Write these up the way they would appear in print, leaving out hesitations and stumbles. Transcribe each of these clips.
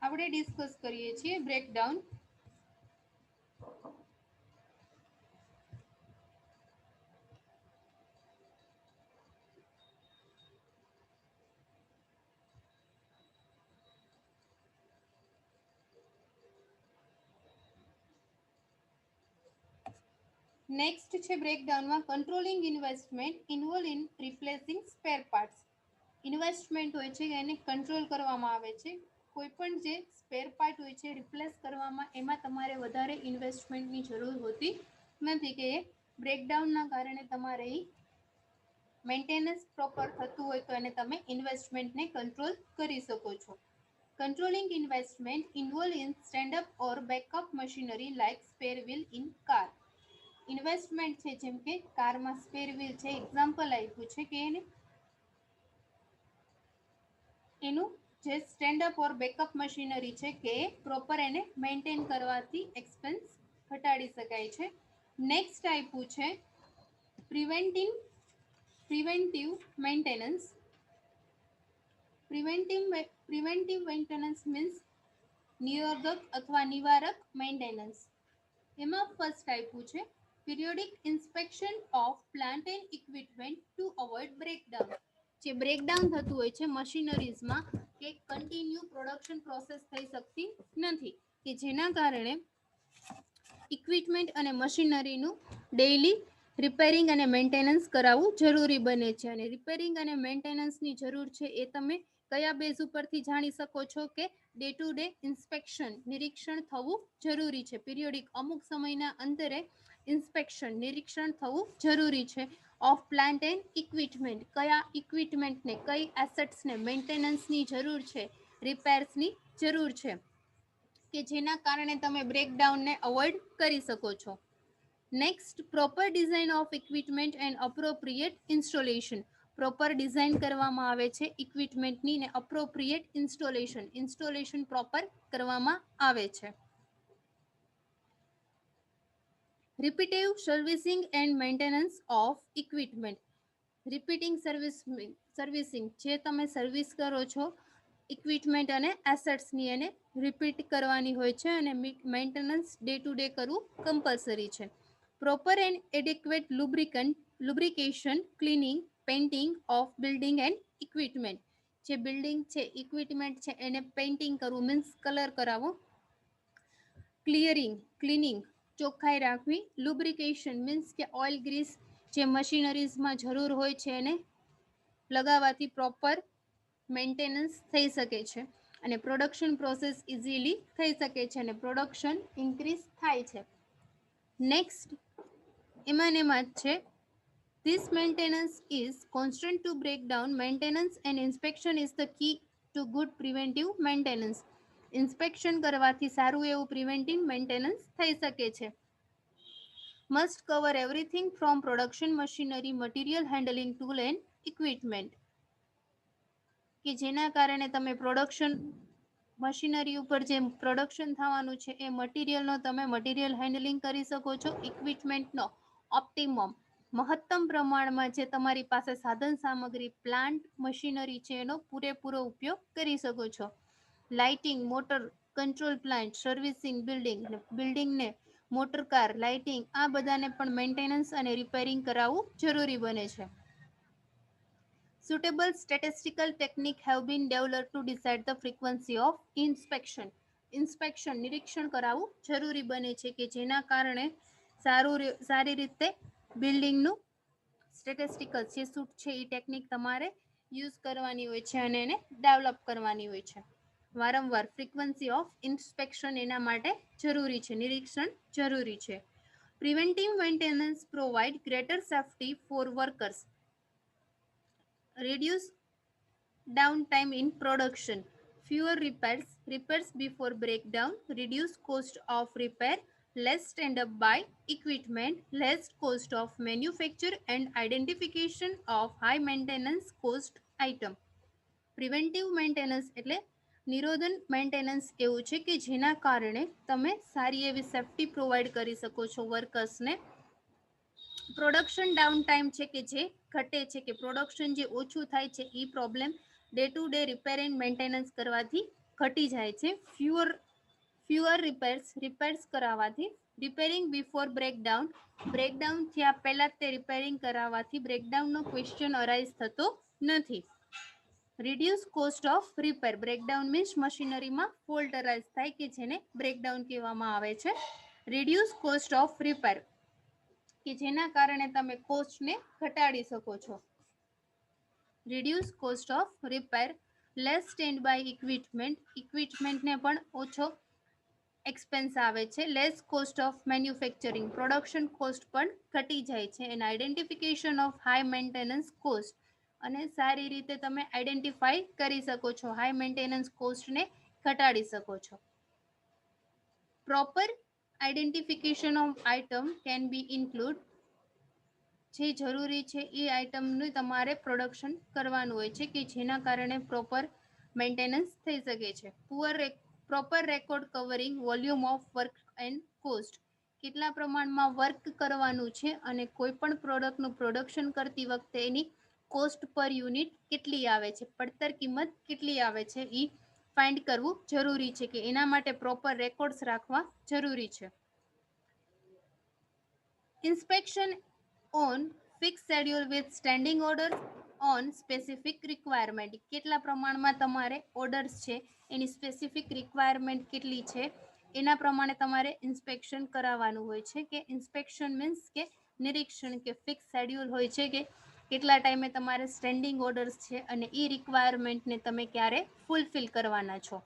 આપણે ડિસ્કસ કરીએ છીએ બ્રેકડાઉન. નેક્સ્ટ છે બ્રેકડાઉનમાં controlling investment involve in replacing spare parts. Investment હોય છે એને કંટ્રોલ કરવામાં આવે છે. કોઈ પણ જે સ્પેર પાર્ટ હોય છે રિપ્લેસ કરવામાં, એમાં તમારે વધારે ઇન્વેસ્ટમેન્ટની જરૂર હોતી નથી, કે એ બ્રેકડાઉનના કારણે તમારે મેન્ટેનન્સ પ્રોપર થતું હોય તો એને તમે ઇન્વેસ્ટમેન્ટને કંટ્રોલ કરી શકો છો. Controlling investment involve in stand up or backup machinery like spare wheel in car. Investment છે જેમ કે કારમાં સ્પેર વ્હીલ છે, એક્ઝામ્પલ આપ્યું છે કે એનું જે stand up or backup machinery છે કે પ્રોપર એને મેન્ટેન કરવાથી એક્સપેન્સ ઘટાડી શકાય છે. નેક્સ્ટ આપ્યું છે preventive maintenance. Preventive maintenance means નિરોધક અથવા નિવારક મેન્ટેનન્સ. એમાં ફર્સ્ટ આપ્યું છે periodic inspection of plant and equipment to avoid breakdown. જે બ્રેકડાઉન થતું હોય છે મશીનરીઝમાં, કે કન્ટિન્યુ પ્રોડક્શન પ્રોસેસ થઈ શકતી નથી, કે જેના કારણે ઇક્વિપમેન્ટ અને મશીનરીનું ડેઇલી રિપેરિંગ અને મેન્ટેનન્સ કરાવવું જરૂરી બને છે. અને રિપેરિંગ અને મેન્ટેનન્સની જરૂર છે એ તમે કયા બેઝ ઉપરથી જાણી શકો છો, કે ડે ટુ ડે ઇન્સ્પેક્શન નિરીક્ષણ થવું જરૂરી છે. પીરિયોડિક અમુક સમયના અંતરે ઇન્સ્પેક્શન નિરીક્ષણ થવું જરૂરી છે ઓફ પ્લાન્ટ એન્ડ ઇક્વિપમેન્ટ. કયા ઇક્વિપમેન્ટને, કઈ એસેટ્સને મેન્ટેનન્સની જરૂર છે, રિપેર્સની જરૂર છે, કે જેના કારણે તમે બ્રેકડાઉનને અવોઇડ કરી શકો છો. Next proper design of equipment and appropriate installation. Proper design કરવામાં આવે છે ઇક્વિપમેન્ટની, ને અપ્રોપ્રિએટ ઇન્સ્ટોલેશન પ્રોપર કરવામાં આવે છે. Repetitive servicing and maintenance of equipment. Repeating servicing, જે તમે સર્વિસ કરો છો ઇક્વિપમેન્ટ અને એસેટ્સની, એને રિપીટ કરવાની હોય છે, અને મેન્ટેનન્સ ડે ટુ ડે કરવું કમ્પલસરી છે. Proper and adequate lubrication, cleaning, painting of building and equipment. જે બિલ્ડિંગ છે, ઇક્વિપમેન્ટ છે, એને પેઇન્ટિંગ કરવું મીન્સ કલર કરાવવો. ક્લિનિંગ ચોખ્ખાઈ રાખવી. લુબ્રિકેશન મીન્સ કે ઓઇલ ગ્રીસ જે મશીનરીઝમાં જરૂર હોય છે એને લગાવવાથી પ્રોપર મેન્ટેનન્સ થઈ શકે છે, અને પ્રોડક્શન પ્રોસેસ ઇઝીલી થઈ શકે છે, અને પ્રોડક્શન ઇન્ક્રીઝ થાય છે. નેક્સ્ટ એમાં છે this maintenance is constant to break down. Maintenance and inspection is the key to good preventive maintenance. Inspection કરવાથી સારું એવું પ્રિવેન્ટિવ મેન્ટેનન્સ થઈ શકે છે. Must cover everything from production machinery, material handling tool and equipment. કે જેના કારણે તમે પ્રોડક્શન મશીનરી ઉપર જે પ્રોડક્શન થવાનું છે એ મટીરિયલનો તમે મટીરિયલ હેન્ડલિંગ કરી શકો છો. ઇક્વિપમેન્ટનો મહત્તમ પ્રમાણમાં જે તમારી પાસે સાધન સામગ્રી, પ્લાન્ટ, મશીનરી છે એનો પૂરેપૂરો ઉપયોગ કરી શકો છો. Lighting, motor control plant, servicing બિલ્ડિંગને, મોટર કાર, લાઇટિંગ, આ બધાને પણ મેન્ટેનન્સ અને રિપેરિંગ કરાવવું જરૂરી બને છે. Suitable statistical technique have been developed to decide the frequency of inspection. Inspection નિરીક્ષણ કરાવવું જરૂરી બને છે, કે જેના કારણે સારી રીતે બિલ્ડિંગનું સ્ટેટિસ્ટિકલ જે સૂટ છે એ ટેકનિક તમારે યુઝ કરવાની હોય છે, અને એને ડેવલપ કરવાની હોય છે. વારંવાર ફ્રીક્વન્સી ઓફ ઇન્સ્પેક્શન એના માટે જરૂરી છે, નિરીક્ષણ જરૂરી છે. Preventive maintenance provide greater safety for workers. Reduce downtime in production. Fewer repairs before breakdown, reduce cost of repair, less stand-up by equipment, less cost of manufacture, and identification of high maintenance cost item. Preventive maintenance એટલે નિરોધન maintenance એવું છે કે જેના કારણે તમે સારી એવી safety provide કરી શકો છો વર્કર્સને. પ્રોડક્શન ડાઉન ટાઈમ છે કે જે ઘટે છે, કે પ્રોડક્શન જે ઓછું થાય છે એ problem day to day repair and maintenance કરવાથી ઘટી જાય છે. ફ્યુઅર રિપેર્સ કરાવવાથી. રિપેરિંગ બિફોર બ્રેકડાઉન થયા પહેલા તે રિપેરિંગ કરાવવાથી બ્રેકડાઉનનો ક્વેશ્ચન અરાઇઝ થતો નથી. Reduce cost of repair. Breakdown means મશીનરીમાં ફોલ્ટ અરાઇઝ થાય કે જેને બ્રેકડાઉન કહેવામાં આવે છે. રિડ્યુસ કોસ્ટ ઓફ રિપેર કે જેના કારણે તમે કોસ્ટને ઘટાડી શકો છો. Reduce cost of repair. Less stand by ઇક્વિપમેન્ટને પણ ઓછો એક્સપેન્સ આવે છે. Less cost of manufacturing. Production cost પણ ઘટી જાય છે. And identification of high maintenance cost. અને સારી રીતે તમે આઈડેન્ટિફાઈ કરી શકો છો, હાઈ મેન્ટેનન્સ કોસ્ટને ઘટાડી શકો છો. Proper identification of item can be include. જે જરૂરી છે એ આઇટમનું તમારે પ્રોડક્શન કરવાનું હોય છે કે જેના કારણે પ્રોપર મેન્ટેનન્સ થઈ શકે છે. Proper record covering volume of work and cost. કેટલા પ્રમાણમાં વર્ક કરવાનું છે અને કોઈ પણ પ્રોડક્ટનું પ્રોડક્શન કરતી વખતે એની કોસ્ટ પર યુનિટ કેટલી આવે છે, પડતર કિંમત કેટલી આવે છે, એ ફાઇન્ડ કરવું જરૂરી છે કે એના માટે પ્રોપર રેકોર્ડ્સ રાખવા જરૂરી છે. Inspection on fix schedule with standing order on specific requirement. કેટલા પ્રમાણમાં તમારે ઓર્ડર્સ છે, એની સ્પેસિફિક રિક્વાયરમેન્ટ કેટલી છે, એના પ્રમાણે તમારે ઇન્સ્પેક્શન કરાવવાનું હોય છે. કે ઇન્સ્પેક્શન મીન્સ કે નિરીક્ષણ, કે ફિક્સ શેડ્યુલ હોય છે કે કેટલા ટાઈમે તમારે સ્ટેન્ડિંગ ઓર્ડર્સ છે અને એ રિક્વાયરમેન્ટને તમે ક્યારે ફૂલફિલ કરવાના છો.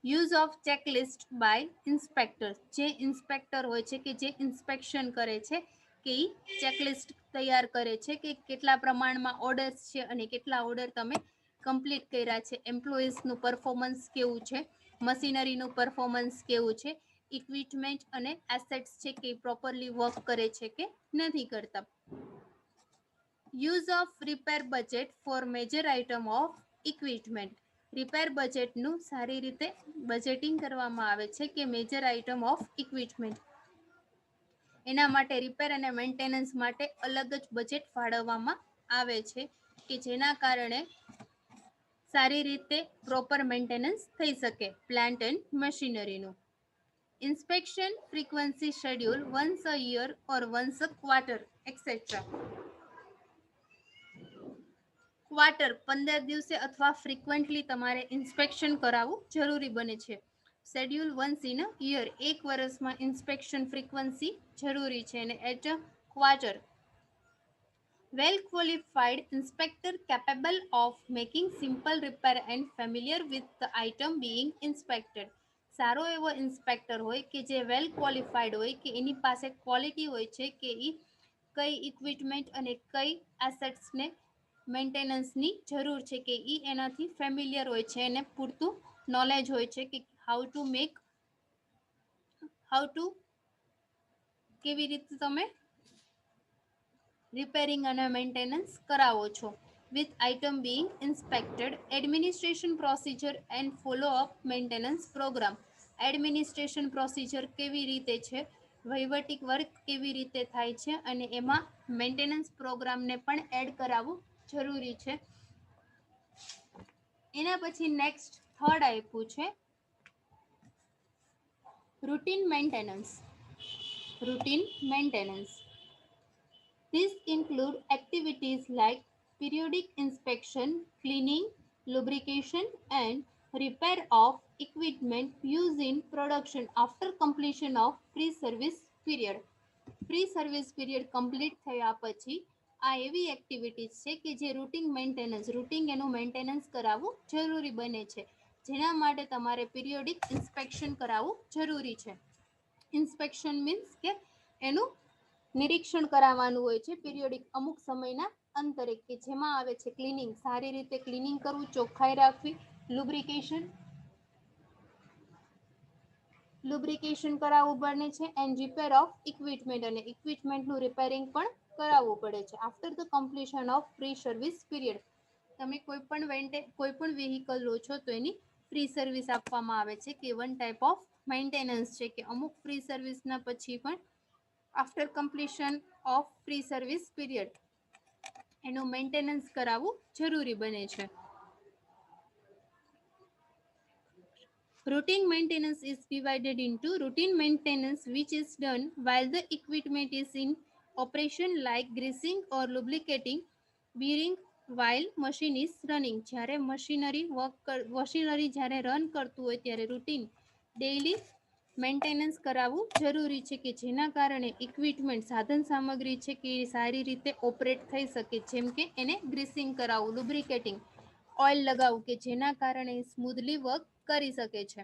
Use of checklist by inspector. જે ઇન્સ્પેક્ટર હોય છે કે જે ઇન્સ્પેક્શન કરે છે કે એ ચેકલિસ્ટ તૈયાર કરે છે કે કેટલા પ્રમાણમાં ઓર્ડર્સ છે અને કેટલા ઓર્ડર તમે કમ્પ્લીટ કર્યા છે, એમ્પ્લોઈઝનું પરફોર્મન્સ કેવું છે, મશીનરીનું પરફોર્મન્સ કેવું છે, ઇક્વિપમેન્ટ અને એસેટ્સ છે કે પ્રોપરલી વર્ક કરે છે કે નથી કરતા. Use of repair budget for major item of equipment. Repair બજેટનું સારી રીતે બજેટિંગ કરવામાં આવે છે કે મેજર આઇટમ ઓફ ઇક્વિપમેન્ટ. એના માટે રિપેર અને મેન્ટેનન્સ માટે અલગ જ બજેટ ફાળવવામાં આવે છે કે જેના કારણે સારી રીતે પ્રોપર મેન્ટેનન્સ થઈ શકે પ્લાન્ટ એન્ડ મશીનરીનું. Inspection frequency schedule once a year or once a quarter etcetera. Quarter 15 દિવસે અથવા ફ્રીક્વન્ટલી તમારે ઇન્સ્પેક્શન કરાવવું જરૂરી બને છે. Schedule once in a year, એક વર્ષમાં ઇન્સ્પેક્શન ફ્રીક્વન્સી જરૂરી છે. અને at a quarter, well qualified inspector capable of making simple repair and familiar with the item being inspected. સારો એવો ઇન્સ્પેક્ટર હોય કે જે વેલ ક્વોલિફાઈડ હોય, કે એની પાસે ક્વોલિટી હોય છે કે એ કઈ ઇક્વિપમેન્ટ અને કઈ એસેટ્સને મેન્ટેનન્સની જરૂર છે કે એ એનાથી ફેમિલિયર હોય છે, એને પૂરતું નોલેજ હોય છે કે હાઉ ટુ કેવી રીતે તમે રિપેરિંગ અને મેન્ટેનન્સ કરાવો છો. With item being inspected, administration procedure and follow up maintenance program. Administration procedure કેવી રીતે છે, વહીવટી વર્ક કેવી રીતે થાય છે અને એમાં મેન્ટેનન્સ પ્રોગ્રામને પણ એડ કરાવવું જરૂરી છે. એના પછી નેક્સ્ટ થર્ડ આપ્યું છે routine maintenance. Routine maintenance. These include activities like periodic inspection, cleaning, lubrication, and repair of equipment used in production after completion of pre-service period. Pre-service period complete થયા પછી આ એવી એક્ટિવિટીઝ છે કે જે રૂટીન એનું મેન્ટેનન્સ કરાવવું જરૂરી બને છે, જેના માટે તમારે પિરિયોડિક ઇન્સ્પેક્શન કરાવવું જરૂરી છે. ઇન્સ્પેક્શન મીન્સ કે એનું નિરીક્ષણ કરાવવાનું હોય છે પિરિયોડિક અમુક સમયના અંતરે, કે જેમાં આવે છે ક્લિનિંગ, સારી રીતે ક્લિનિંગ કરવું, ચોખ્ખાઈ રાખવી, લુબ્રિકેશન કરાવવું બને છે, એન્ડ રિપેર ઓફ ઇક્વિપમેન્ટ, અને ઇક્વિપમેન્ટનું રિપેરિંગ પણ કરાવવું પડે છે. After the completion of pre service period, તમે કોઈ પણ વ્હીકલ લો છો તો એની ફ્રી સર્વિસ આપવામાં આવે છે કે વન ટાઈપ ઓફ મેન્ટેનન્સ છે કે અમુક ફ્રી સર્વિસના પછી પણ after completion of pre service period એનું મેન્ટેનન્સ કરાવવું જરૂરી બને છે. Routine maintenance is divided into routine maintenance, which is done while the equipment is in operation, like greasing or lubricating bearing while machine is running. જ્યારે machinery જ્યારે run કરતું હોય ત્યારે રૂટીન ડેઇલી મેન્ટેનન્સ કરાવવું જરૂરી છે કે જેના કારણે ઇક્વિપમેન્ટ સાધન સામગ્રી છે કે એ સારી રીતે ઓપરેટ થઈ શકે, જેમ કે એને ગ્રીસિંગ કરાવવું, લુબ્રિકેટિંગ, ઓઇલ લગાવવું કે જેના કારણે સ્મૂધલી વર્ક કરી શકે છે.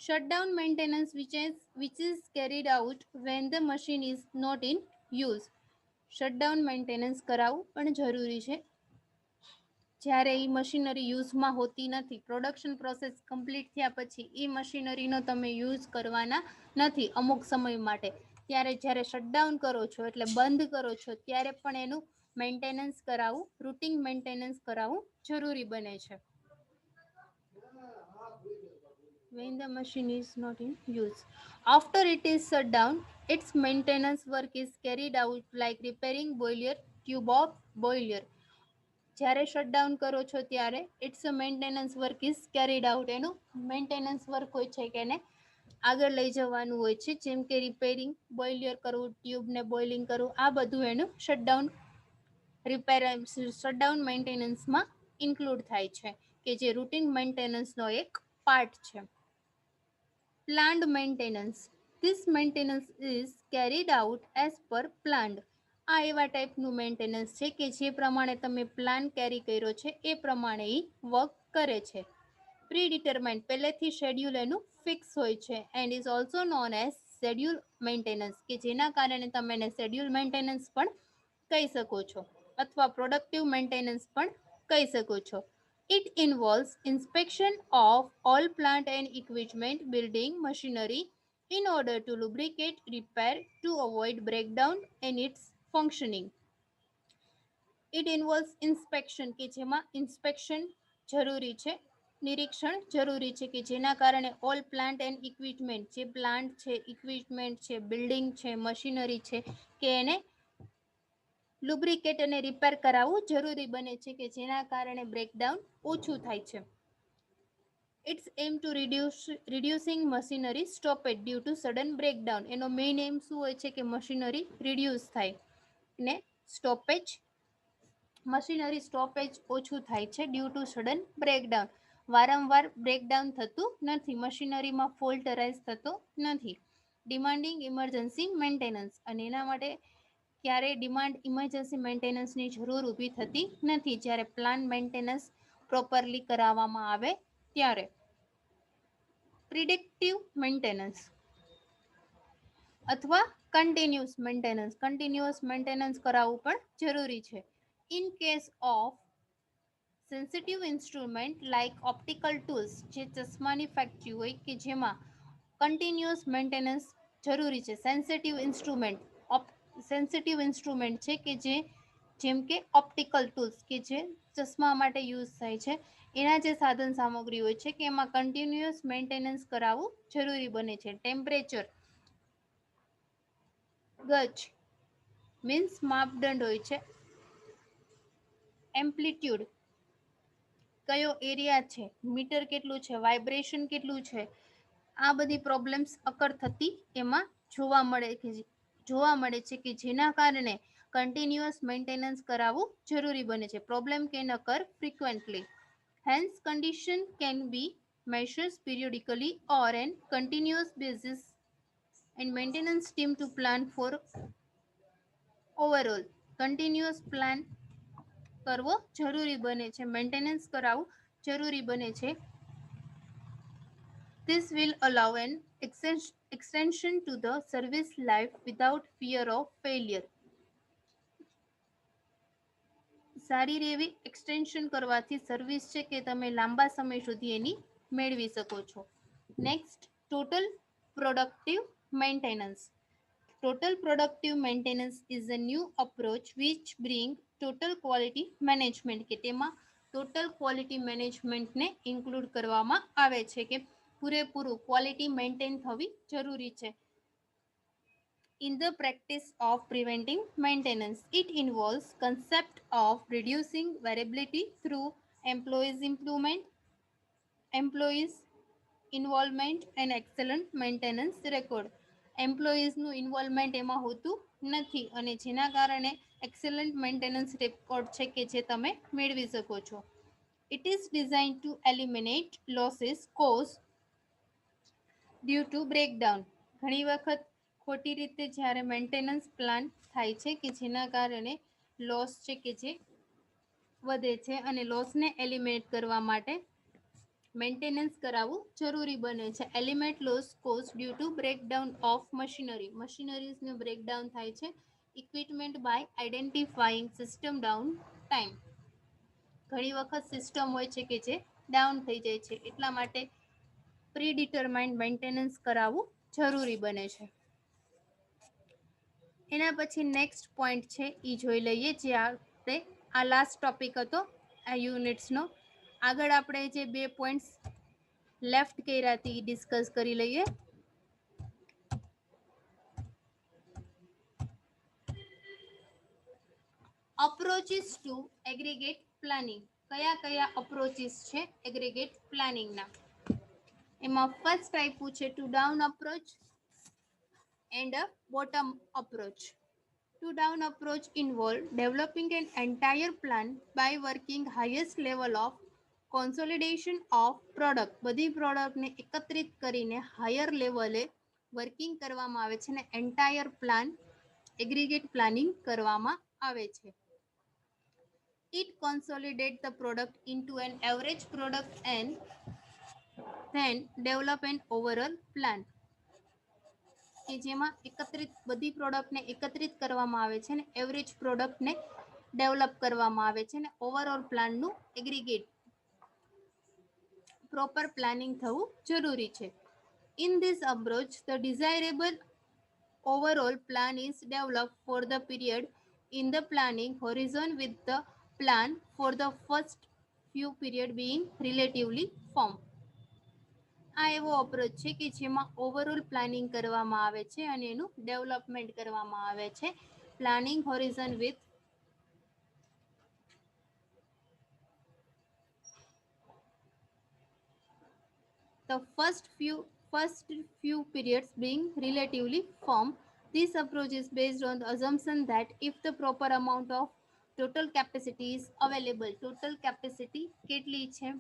Shutdown maintenance, which is carried out when the machine is not in use. Shutdown maintenance કરાવવું પણ જરૂરી છે જ્યારે એ મશીનરી યુઝમાં હોતી નથી. પ્રોડક્શન પ્રોસેસ કમ્પ્લીટ થયા પછી એ મશીનરીનો તમે યુઝ કરવાના નથી અમુક સમય માટે, ત્યારે જ્યારે શટડાઉન કરો છો એટલે બંધ કરો છો ત્યારે પણ એનું મેન્ટેનન્સ કરાવવું, રૂટીન મેન્ટેનન્સ કરાવવું જરૂરી બને છે. When the machine is not in use. After it is shut down, its maintenance work is carried out like repairing boiler, tube of boiler. જ્યારે શટડાઉન કરો છો ત્યારે its maintenance work is carried out, એનું maintenance work હોય છે કે એને આગળ લઈ જવાનું હોય છે, જેમ કે રિપેરિંગ, બોઇલર કરવું, ટ્યુબને બોઇલિંગ કરવું, આ બધું એનું શટડાઉન મેન્ટેનન્સમાં ઇન્ક્લુડ થાય છે કે જે રૂટીન મેન્ટેનન્સનો એક પાર્ટ છે. Planned maintenance. This maintenance is carried out as per planned. આ એવા ટાઈપનું મેન્ટેનન્સ છે કે જે પ્રમાણે તમે પ્લાન કેરી કર્યો છે એ પ્રમાણે એ વર્ક કરે છે. પ્રી ડિટરમાઇન્ડ, પહેલેથી શેડ્યુલ એનું ફિક્સ હોય છે, and is also known as schedule maintenance કે જેના કારણે તમે એને શેડ્યુલ મેન્ટેનન્સ પણ કહી શકો છો અથવા પ્રોડક્ટિવ મેન્ટેનન્સ પણ કહી શકો છો. It involves inspection of all plant and equipment, building machinery in order to lubricate, repair, to avoid breakdown in its functioning. It involves inspection કે જેમાં ઇન્સ્પેક્શન જરૂરી છે, નિરીક્ષણ જરૂરી છે કે જેના કારણે ઓલ પ્લાન્ટ એન્ડ ઇક્વિપમેન્ટ, જે પ્લાન્ટ છે, ઇક્વિપમેન્ટ છે, બિલ્ડિંગ છે, મશીનરી છે કે એને લુબ્રિકેટ અને રિપેર કરાવવું જરૂરી બને છે કે જેના કારણે બ્રેકડાઉન ઓછું થાય છે. Its aim to reducing machinery stoppage due to sudden breakdown. એનો મેઇન એમ શું હોય છે કે મશીનરી રિડ્યુસ થાય ને સ્ટોપેજ, મશીનરી સ્ટોપેજ ઓછું થાય છે ડ્યુ ટુ સડન બ્રેકડાઉન. વારંવાર બ્રેકડાઉન થતું નથી, મશીનરીમાં ફોલ્ટ અરાઇઝ થતો નથી. ડિમાન્ડિંગ ઇમરજન્સી મેન્ટેનન્સ, અને એના માટે ક્યારેય ડિમાન્ડ ઇમરજન્સી મેન્ટેનન્સની જરૂર ઊભી થતી નથી જ્યારે પ્લાન મેન્ટેનન્સ પ્રોપરલી કરાવવામાં આવે ત્યારે. પ્રિડિક્ટિવ મેન્ટેનન્સ અથવા કન્ટિન્યુઅસ મેન્ટેનન્સ કરાવવું પણ જરૂરી છે. In case of sensitive instrument like optical tools, જે ચશ્માની ફેક્ટરી હોય કે જેમાં કન્ટિન્યુઅસ મેન્ટેનન્સ જરૂરી છે. સેન્સિટિવ ઇન્સ્ટ્રુમેન્ટ છે કે જેમ કે ઓપ્ટિકલ ટૂલ્સ કે જે ચશ્મા માટે યુઝ થાય છે, એના જે સાધન સામગ્રી હોય છે કે એમાં કન્ટિન્યુઅસ મેન્ટેનન્સ કરાવવું જરૂરી બને છે. ટેમ્પરેચર ગજ મીન્સ માપદંડ હોય છે. એમ્પ્લિટ્યુડ કયો એરિયા છે, મીટર કેટલું છે, વાઇબ્રેશન કેટલું છે, આ બધી પ્રોબ્લેમ્સ અકર થતી એમાં જોવા મળે છે કે જેના કારણે કન્ટિન્યુઅસ મેન્ટેનન્સ કરાવવું જરૂરી બને છે. Problem can અકર frequently. Hence, condition can be measured periodically or on continuous basis and maintenance team to plan for overall. Continuous plan કરવો જરૂરી બને છે, મેન્ટેનન્સ કરાવવું જરૂરી બને છે. This will allow an extension to the service life without fear of failure. સારી એવી એક્સટેન્શન કરવાથી સર્વિસ છે કે તમે લાંબા સમય સુધી એની મેળવી શકો છો. Next, total productive maintenance. Total productive maintenance is a new approach which bring total quality management કે તેમાં ટોટલ ક્વોલિટી મેનેજમેન્ટને ઇન્ક્લુડ કરવામાં આવે છે કે પૂરેપૂરું ક્વોલિટી મેન્ટેન થવી જરૂરી છે. In the practice of preventing maintenance, it involves concept of reducing variability through employees involvement and excellent maintenance record. એમ્પ્લોઈઝનું ઇન્વોલ્વમેન્ટ એમાં હોતું નથી અને જેના કારણે એક્સેલન્ટ મેન્ટેનન્સ રેકોર્ડ છે કે જે તમે મેળવી શકો છો. It is designed to eliminate losses caused due to breakdown. ઘણી વખત ખોટી રીતે જ્યારે મેન્ટેનન્સ પ્લાન થાય છે કે જેના કારણે લોસ છે કે જે વધે છે અને લોસને એલિમિનેટ કરવા માટે મેન્ટેનન્સ કરાવવું જરૂરી બને છે. Element loss cause due to breakdown of machinery. મશીનરીઝનું બ્રેકડાઉન થાય છે. Equipment by identifying system down time. ઘણી વખત સિસ્ટમ હોય છે કે જે ડાઉન થઈ જાય છે એટલા માટે પ્રીડિટરમાઇન્ડ મેન્ટેનન્સ કરાવવું જરૂરી બને છે. એના પછી નેક્સ્ટ પોઈન્ટ છે એ જોઈ લઈએ જે આપણે આ લાસ્ટ ટોપિક હતો આ યુનિટ્સનો. આગળ આપણે જે 2 પોઈન્ટ્સ લેફ્ટ કર્યા હતી એ ડિસ્કસ કરી લઈએ. Approaches to aggregate planning. કયા કયા અપ્રોચીસ છે એગ્રીગેટ પ્લાનિંગના? એમાં ફર્સ્ટ આપ્યું છે two down approach and a bottom approach. Two down approach involve developing an entire plan by working highest level of consolidation of product. બધી પ્રોડક્ટને એકત્રિત કરીને હાયર લેવલે વર્કિંગ કરવામાં આવે છે અને એન્ટાયર પ્લાન એગ્રીગેટ પ્લાનિંગ કરવામાં આવે છે. It consolidates the product into an average product and then develop an overall plan. કે જેમાં બધી પ્રોડક્ટને એકત્રિત કરવામાં આવે છે અને એવરેજ પ્રોડક્ટને ડેવલપ કરવામાં આવે છે અને ઓવરઓલ પ્લાનનું એગ્રીગેટ પ્રોપર પ્લાનિંગ થવું જરૂરી છે. In this approach the desirable overall plan is develop for the period in the planning horizon with the plan for the first few period being relatively form. આ એવો approach છે કે જેમાં overall planning કરવામાં આવે છે અને એનું ડેવલપમેન્ટ કરવામાં આવે છે. Planning horizon with the first few periods being relatively firm. This approach is based on the assumption that if the proper amount of total capacity is available, total capacity કેટલી છે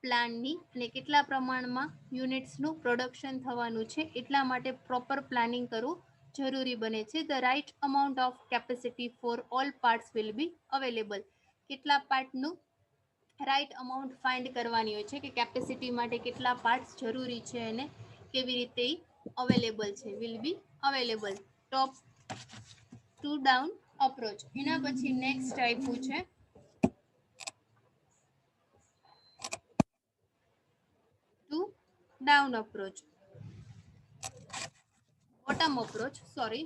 પ્લાનની અને કેટલા પ્રમાણમાં યુનિટ્સનું પ્રોડક્શન થવાનું છે એટલા માટે પ્રોપર પ્લાનિંગ કરવું જરૂરી બને છે. The right amount of capacity for all parts will be available. કેટલા પાર્ટનું રાઇટ અમાઉન્ટ ફાઇન્ડ કરવાની હોય છે કે કેપેસિટી માટે કેટલા પાર્ટ્સ જરૂરી છે અને કેવી રીતે અવેલેબલ છે. Will be available. Top to down approach. એના પછી નેક્સ્ટ આપ્યું છે two down approach. Bottom approach, sorry.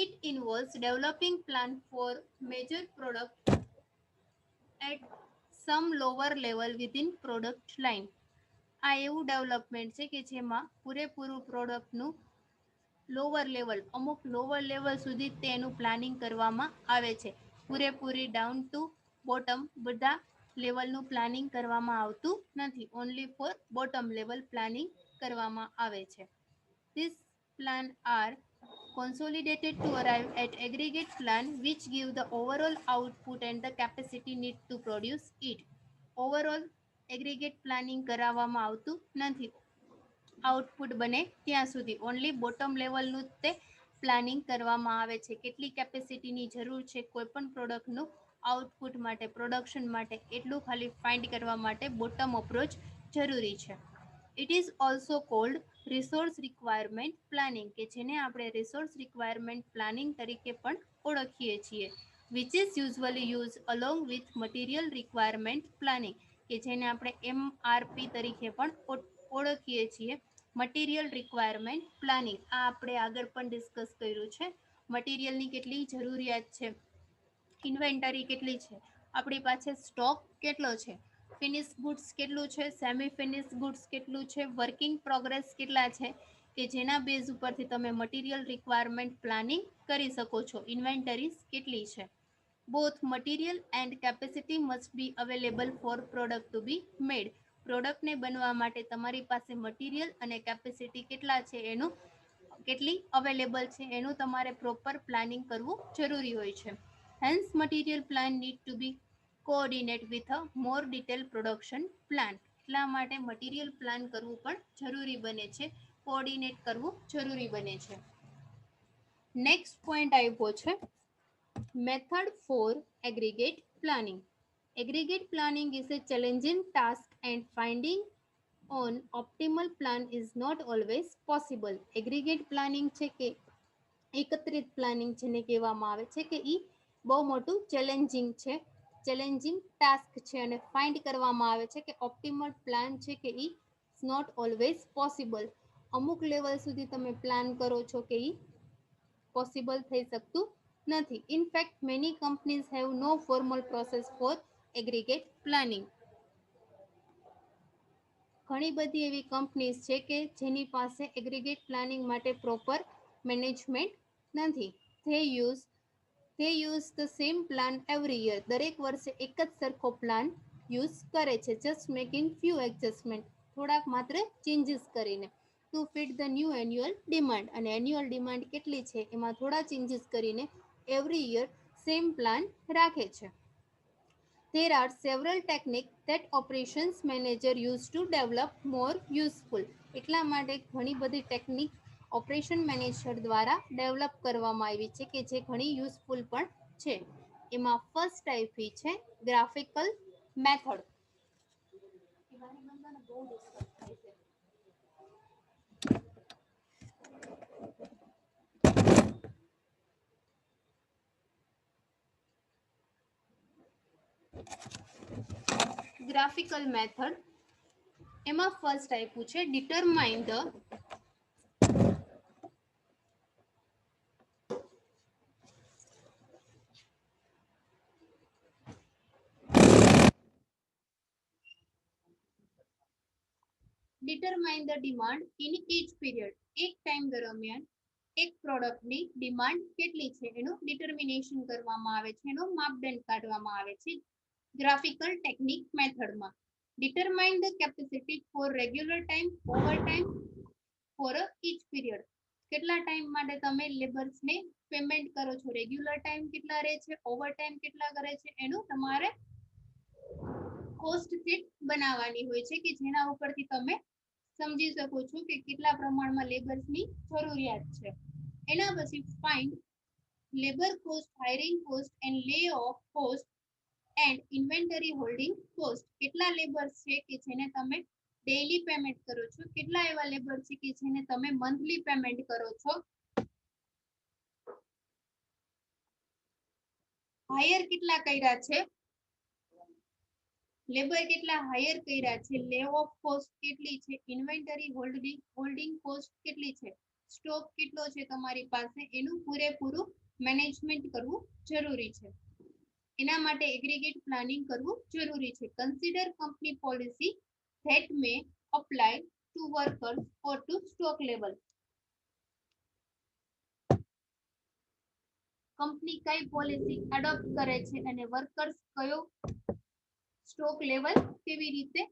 It involves developing plan for major product at some lower level within product line. આ એવું ડેવલપમેન્ટ છે કે જેમાં પૂરેપૂરું પ્રોડક્ટનું લોવર લેવલ અમુક લોવર લેવલ સુધી તેનું પ્લાનિંગ કરવામાં આવે છે. પૂરેપૂરી ડાઉન ટુ બોટમ બધા લેવલનું પ્લાનિંગ કરવામાં આવતું નથી. Only for bottom level planning કરવામાં આવે છે. This plan are consolidated to arrive at aggregate plan which give the overall output and the capacity need to produce it. Overall aggregate planning કરાવવામાં આવતું નથી આઉટપુટ બને ત્યાં સુધી. ઓનલી બોટમ લેવલનું તે પ્લાનિંગ કરવામાં આવે છે. કેટલી કેપેસિટીની જરૂર છે કોઈ પણ પ્રોડક્ટનું આઉટપુટ માટે પ્રોડક્શન માટે એટલું ખાલી ફાઇન્ડ કરવા માટે બોટમ અપ્રોચ જરૂરી છે. It is also cold resource requirement planning કે જેને આપણે રિસોર્સ રિક્વાયરમેન્ટ પ્લાનિંગ તરીકે પણ ઓળખીએ છીએ. Which is usually use along with material requirement planning કે જેને આપણે MRP તરીકે પણ ઓળખીએ છીએ. મટીરિયલ રિક્વાયરમેન્ટ પ્લાનિંગ આ આપણે આગળ પણ ડિસ્કસ કર્યું છે. મટીરિયલની કેટલી જરૂરિયાત છે, ઇન્વેન્ટરી કેટલી છે, આપણી પાસે સ્ટોક કેટલો છે, ફિનિશ ગુડ્સ કેટલું છે, સેમી ફિનિશ ગુડ્સ કેટલું છે, વર્કિંગ પ્રોગ્રેસ કેટલા છે કે જેના બેઝ ઉપરથી તમે મટીરિયલ રિક્વાયરમેન્ટ પ્લાનિંગ કરી શકો છો. ઇન્વેન્ટરીઝ કેટલી છે. Both material and capacity must be available for product to be made. પ્રોડક્ટને બનવા માટે તમારી પાસે મટીરિયલ અને કેપેસિટી કેટલા છે એનું કેટલી અવેલેબલ છે એનું તમારે પ્રોપર પ્લાનિંગ કરવું જરૂરી હોય છે. Hence material plan need to be coordinate with a more detail production plan. એટલા માટે મટીરિયલ પ્લાન કરવું પણ જરૂરી બને છે, કોઓર્ડિનેટ કરવું જરૂરી બને છે. નેક્સ્ટ પોઈન્ટ આવ્યો છે method for aggregate planning. Aggregate planning is a challenging task and finding on optimal plan is not always possible. Aggregate planning છે કે એકત્રિત પ્લાનિંગ જેને કહેવામાં આવે છે કે એ બહુ મોટું ચેલેન્જિંગ ટાસ્ક છે અને ફાઇન્ડ કરવામાં આવે છે કે ઓપ્ટિમલ પ્લાન છે કે એ નોટ ઓલવેઝ પોસિબલ. અમુક લેવલ સુધી તમે પ્લાન કરો છો કે એ પોસિબલ થઈ શકતું નથી. In fact many companies have no formal process for aggregate planning. ઘણી બધી એવી કંપનીઝ છે કે જેની પાસે એગ્રીગેટ પ્લાનિંગ માટે પ્રોપર મેનેજમેન્ટ નથી. They use the same plan every year. દરેક વર્ષે એક જ સરખો પ્લાન યુઝ કરે છે. Just making few adjustment. થોડાક માત્ર ચેન્જીસ કરીને to fit the new annual demand. અને એન્યુઅલ ડિમાન્ડ કેટલી છે એમાં થોડા ચેન્જીસ કરીને એવરી યર સેમ પ્લાન રાખે છે. There are several techniques that operations manager use to develop more useful. એટલા માટે ઘણી બધી ટેકનિક ઓપરેશન મેનેજર દ્વારા ડેવલપ કરવામાં આવી છે કે જે ઘણી યુઝફુલ પણ છે. એમાં ફર્સ્ટ ટાઈપ છે ગ્રાફિકલ મેથડ. ગ્રાફિકલ મેથડ એમાં ફર્સ્ટ આપ્યું છે determine the demand in each period. એક ટાઈમ દરમિયાન એક પ્રોડક્ટની ડિમાન્ડ કેટલી છે એનું ડિટર્મિનેશન કરવામાં આવે છે, એનો માપદંડ કાઢવામાં આવે છે ગ્રાફિકલ ટેકનિક મેથડમાં. Determine the capacity for regular time, over time for each period. કેટલા ટાઈમ માટે તમે લેબર્સને પેમેન્ટ કરો છો, રેગ્યુલર ટાઈમ કેટલા રહે છે, ઓવર ટાઈમ કેટલા કરે છે, એનું તમારે કોસ્ટ શીટ બનાવવાની હોય છે કે જેના ઉપરથી તમે સમજી શકો છો કે કેટલા પ્રમાણમાં લેબર્સની જરૂરિયાત છે. એના પછી find labour cost, hiring cost and lay off cost and inventory holding cost. કેટલા લેબર્સ છે કે જેને તમે ડેઈલી પેમેન્ટ કરો છો, કેટલા એવા લેબર છે કે જેને તમે મંથલી પેમેન્ટ કરો છો, હાયર કેટલા કર્યા છે, લેબર કેટલા હાયર કર્યા છે, લે ઓફ કોસ્ટ કેટલી છે, ઇન્વેન્ટરી હોલ્ડિંગ કોસ્ટ કેટલી છે, સ્ટોક કેટલો છે તમારી પાસે, એનું પૂરેપૂરું મેનેજમેન્ટ કરવું જરૂરી છે. એના માટે એગ્રીગેટ પ્લાનિંગ કરવું જરૂરી છે. Consider company policy that may apply to workers or to stock level. Company કઈ પોલિસી એડોપ્ટ કરે છે અને વર્કર્સ કયો સ્ટોક લેવલ કેવી રીતે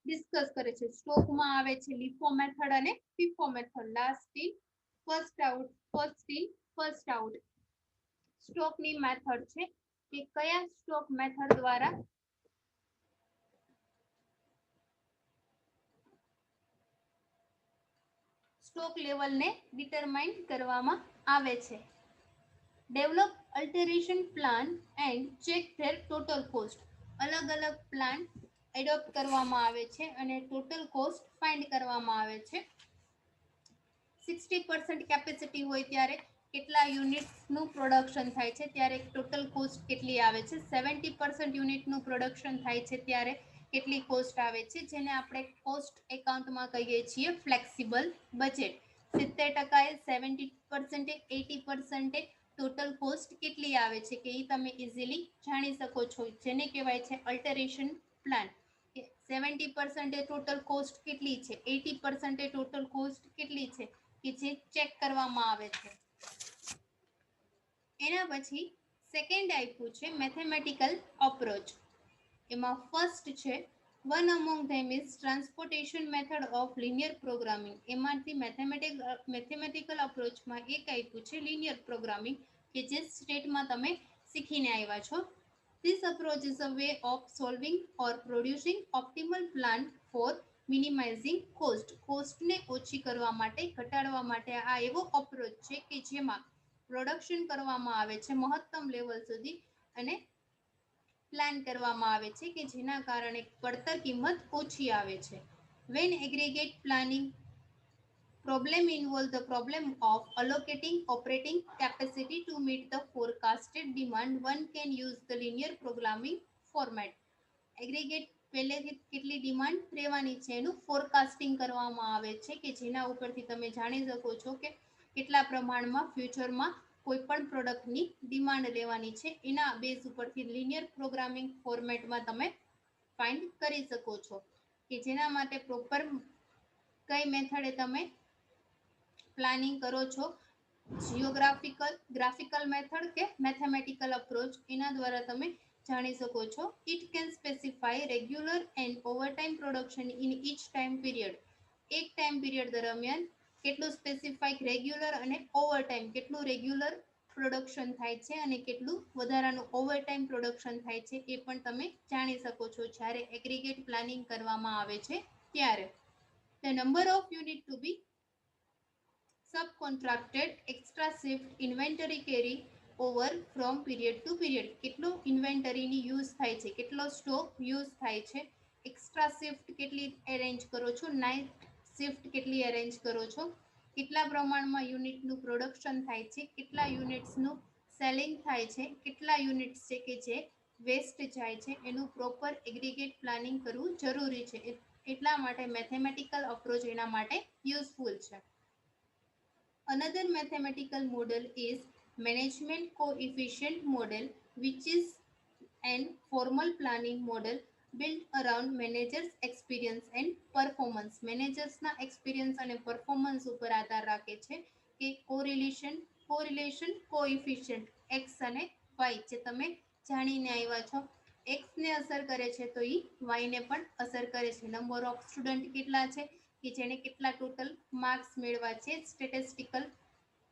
ડિસ્કસ કરે છે. સ્ટોકમાં આવે છે લીફો મેથડ અને FIFO method. Last in first out, first in first out સ્ટોકની મેથડ છે કે કયા સ્ટોક મેથડ દ્વારા સ્ટોક લેવલને ડિટરમાઇન કરવામાં આવે છે. Develop alteration plan and check their total cost. અલગ અલગ પ્લાન એડોપ્ટ કરવામાં આવે છે અને ટોટલ કોસ્ટ ફાઇન્ડ કરવામાં આવે છે. 60% કેપેસિટી હોય ત્યારે કેટલા યુનિટનું પ્રોડક્શન થાય છે ત્યારે ટોટલ કોસ્ટ કેટલી આવે છે. 70% યુનિટનું પ્રોડક્શન થાય છે ત્યારે કેટલી કોસ્ટ આવે છે, જેને આપણે કોસ્ટ એકાઉન્ટમાં કહીએ છીએ ફ્લેક્સિબલ બજેટ. 70% 70% 80% ટોટલ કોસ્ટ કેટલી આવે છે કે એ તમે ઇઝીલી જાણી શકો છો, જેને કહેવાય છે અલ્ટરેશન પ્લાન. 70% ટોટલ કોસ્ટ કેટલી છે, 80% ટોટલ કોસ્ટ કેટલી છે કે જે ચેક કરવામાં આવે છે. એના પછી સેકન્ડ આપ્યું છે મેથેમેટિકલ અપ્રોચ. એમાં ફર્સ્ટ છે One among them is transportation method of linear programming. એમાંથી મેથેમેટિકલ અપ્રોચમાં એક આપ્યું છે linear programming કે જે સ્ટેટમાં તમે શીખીને આવ્યા છો. This approach is a way of solving or producing optimal plan for minimizing cost. કોસ્ટને ઓછી કરવા માટે, ઘટાડવા માટે આ એવો અપ્રોચ છે કે જેમાં પ્રોડક્શન કરવામાં આવે છે મહત્તમ લેવલ સુધી અને પ્લાન કરવામાં આવે છે કે જેના કારણે પડતર કિંમત ઓછી આવે છે. When aggregate planning problem involve the problem of allocating operating capacity to meet the forecasted demand, one can use the linear programming format. Aggregate પહેલેથી કેટલી ડિમાન્ડ રહેવાની છે એનું ફોરકાસ્ટિંગ કરવામાં આવે છે કે જેના ઉપરથી તમે જાણી શકો છો કે કેટલા પ્રમાણમાં ફ્યુચરમાં કોઈ પણ પ્રોડક્ટની ડિમાન્ડ લેવાની છે. એના બેઝ ઉપરથી લિનિયર પ્રોગ્રામિંગ ફોર્મેટમાં તમે ફાઇન્ડ કરી શકો છો કે જેના માટે પ્રોપર કઈ મેથડે તમે પ્લાનિંગ કરો છો, ગ્રાફિકલ મેથડ કે મેથેમેટિકલ અપ્રોચ, એના દ્વારા તમે જાણી શકો છો. It can specify regular and overtime production in each time period. એક ટાઈમ પીરિયડ દરમિયાન કેટલું સ્પેસિફાઈક રેગ્યુલર અને ઓવરટાઇમ કેટલું રેગ્યુલર પ્રોડક્શન થાય છે અને કેટલું વધારાનું ઓવરટાઇમ પ્રોડક્શન થાય છે એ પણ તમે જાણી શકો છો જ્યારે એગ્રીગેટ પ્લાનિંગ કરવામાં આવે છે ત્યારે. The number of unit to be subcontracted, extra shift, inventory carry over from period to period. કેટલો ઇન્વેન્ટરીની યુઝ થાય છે, કેટલો સ્ટોક યુઝ થાય છે, એક્સ્ટ્રા શિફ્ટ કેટલી અરેન્જ કરો છો, નાઇટ શિફ્ટ કેટલી અરેન્જ કરો છો, કેટલા પ્રમાણમાં યુનિટનું પ્રોડક્શન થાય છે, કેટલા યુનિટ્સનું સેલિંગ થાય છે, કેટલા યુનિટ્સ છે કે જે વેસ્ટ જાય છે, એનું પ્રોપર એગ્રીગેટ પ્લાનિંગ કરવું જરૂરી છે. એટલા માટે મેથેમેટિકલ અપ્રોચ એના માટે યુઝફુલ છે. Another mathematical model is management coefficient model, which is an formal planning model built around managers' experience and performance. Managers ના experience અને performance ઉપર આધાર રાખે છે કે correlation coefficient x અને y જે તમે જાણીને આવ્યા છો. x ને અસર કરે છે તો એ y ને પણ અસર કરે છે. નંબર ઓફ સ્ટુડન્ટ કેટલા છે કે જેને કેટલા ટોટલ માર્ક્સ મેળવા છે, સ્ટેટિસ્ટિકલ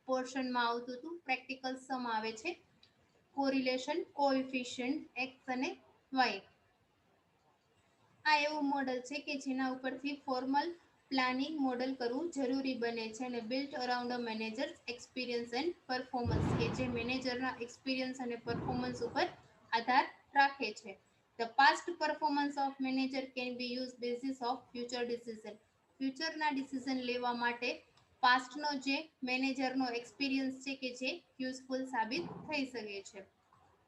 પોર્શનમાં આવતું હતું, પ્રેક્ટિકલ સમ આવે છે, કોરિલેશન કોએફિશિયન્ટ એક્સ અને વાય. આ એવું મોડલ છે કે જેના ઉપરથી ફોર્મલ પ્લાનિંગ મોડલ કરવું જરૂરી બને છે અને built around a managers experience and performance કે જે મેનેજરના એક્સપિરિયન્સ અને પરફોર્મન્સ ઉપર આધાર રાખે છે. The past performance of manager can be use basis of future decision. ફ્યુચરના ડિસિઝન લેવા માટે પાસ્ટનો જે મેનેજરનો એક્સપિરિયન્સ છે કે જે યુઝફુલ સાબિત થઈ શકે છે.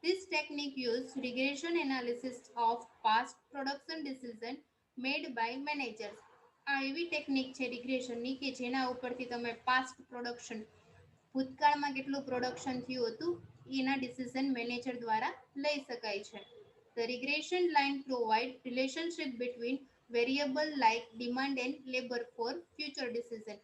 This technique uses regression analysis of past production decision made by managers. આ એવી ટેકનિક છે રિગ્રેશનની કે જેના ઉપરથી તમે પાસ્ટ પ્રોડક્શન, ભૂતકાળમાં કેટલું પ્રોડક્શન થયું હતું એના ડિસિઝન મેનેજર દ્વારા લઈ શકાય છે. The regression line provides relationship between variable like demand and labor for future decision.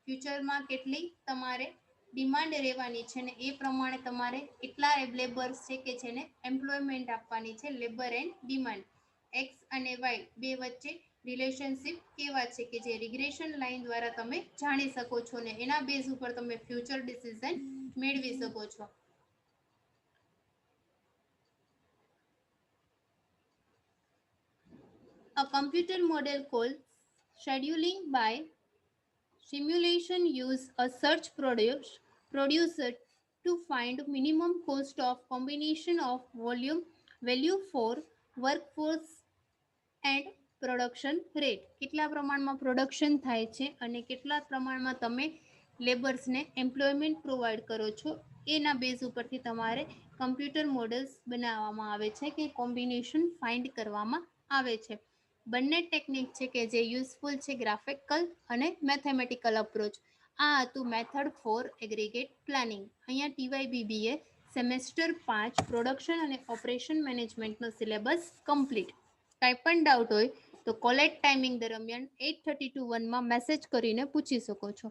ફ્યુચરમાં કેટલી તમારે ડિમાન્ડ રહેવાની છે ને એ પ્રમાણે તમારે કેટલા લેબર્સ છે કે જેને એમ્પ્લોયમેન્ટ આપવાની છે, લેબર એન્ડ ડિમાન્ડ, એક્સ અને વાય બે વચ્ચે રિલેશનશિપ કેવા છે કે જે રિગ્રેશન લાઇન દ્વારા તમે જાણી શકો છો ને એના બેઝ ઉપર તમે ફ્યુચર ડિસિઝન મેળવી શકો છો. A computer model called scheduling by simulation use a search producer to find minimum cost of combination of volume value for workforce and production rate. કેટલા પ્રમાણમાં પ્રોડક્શન થાય છે અને કેટલા પ્રમાણમાં તમે લેબર્સને એમ્પ્લોયમેન્ટ પ્રોવાઈડ કરો છો એના બેઝ ઉપરથી તમારે કમ્પ્યુટર મોડલ્સ બનાવવામાં આવે છે કે કોમ્બિનેશન ફાઇન્ડ કરવામાં આવે છે. બંને ટેકનિક છે કે જે યુઝફુલ છે ગ્રાફિકલ અને મેથેમેટિકલ અપ્રોચ. આ હતું મેથડ ફોર એગ્રીગેટ પ્લાનિંગ. અહીંયા TYBBએ સેમેસ્ટર 5 પ્રોડક્શન અને ઓપરેશન મેનેજમેન્ટનો સિલેબસ કમ્પ્લીટ. કાંઈ પણ ડાઉટ હોય તો કોલેજ ટાઈમિંગ દરમિયાન 8:30 to 1 માં મેસેજ કરીને પૂછી શકો છો.